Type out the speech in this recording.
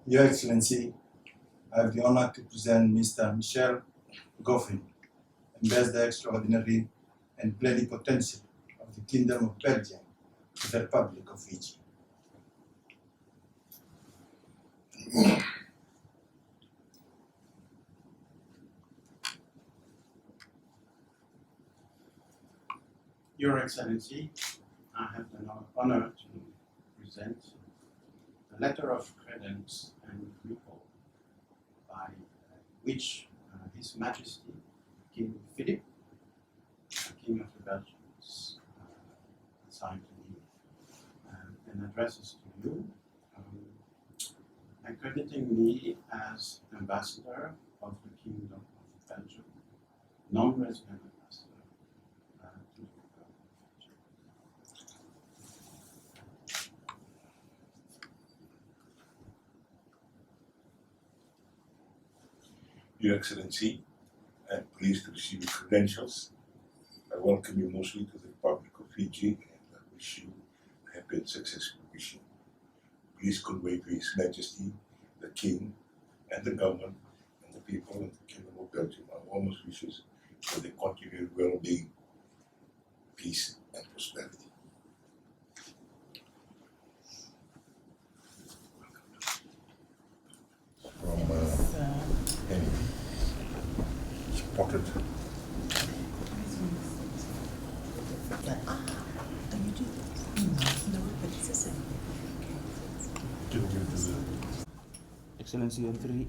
Your Excellency, I have the honor to present Mr. Michel Goffin, Ambassador Extraordinary and Plenipotentiary of the Kingdom of Belgium to the Republic of Fiji. Your Excellency, I have the honor to present the letter of credence and recall by which His Majesty King Philip, King of the Belgians, assigned to me and addresses to you, accrediting me as ambassador of the Kingdom of Belgium, non-resident ambassador to the Republic of Fiji. Your Excellency, I am pleased to receive your credentials. I welcome you mostly to the Republic of Fiji and I wish you a happy and successful mission. Please convey to His Majesty, the King, and the government, and the people of the Kingdom of Belgium our warmest wishes for their continued well-being, peace, and prosperity. From Henry, spotted. Excellency on 3.